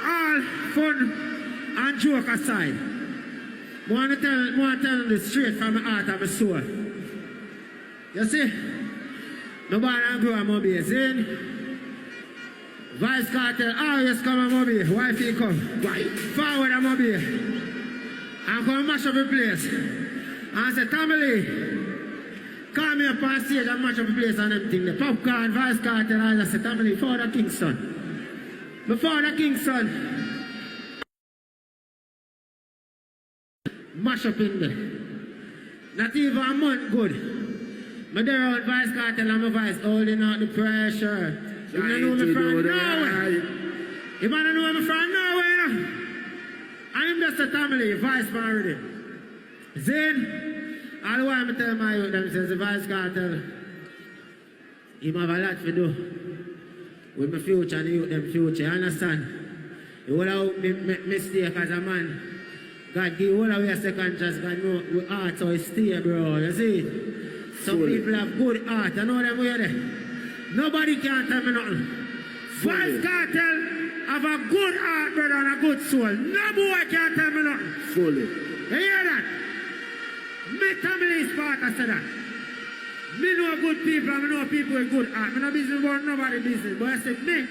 all fun and joke aside, I want to tell them this straight from my heart and my soul. You see? Nobody can grow a mobile, see? Vice Cartel, always come a mobile. Why if you come? Why? Forward a mobile. And come mash up the place. And say, Tamale, call me up on stage and mash up the place and everything. The popcorn, Vice Cartel, I say, Tamale, Father Kingston. My Father Kingston. Mash up in there. Not even a month good. My there out Vice Cartel and my Vice holding out the pressure. You don't know me from Norway. You don't know me from Norway, you know. I'm just a family, Vice already. Then, all the while I tell my youth, them says the Vice Cartel, he have a lot to do with my future and the youth, them future, you understand? You will have make mistake as a man. God give all away a second chance, God know with heart so it stay, bro, you see? Some people have good heart, I know them way there. Nobody can tell me nothing. Vice Cartel have a good heart, brother, and a good soul. No boy can tell me nothing. Fully. You hear that? Me family is part of that. Me know good people, and me know people with good heart. Me no business about nobody business. But I say me,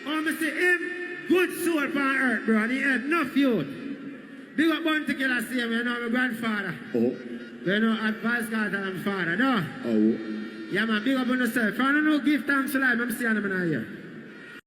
I say him, good soul upon earth, bro, and he had enough youth. Big up Bounty Killer, see him, you know, my grandfather. Oh. You know, at Vice Cartel, I'm father, no? Oh. Yeah, man, big up on yourself. If I don't know, give thanks to life, I'm seeing them in here.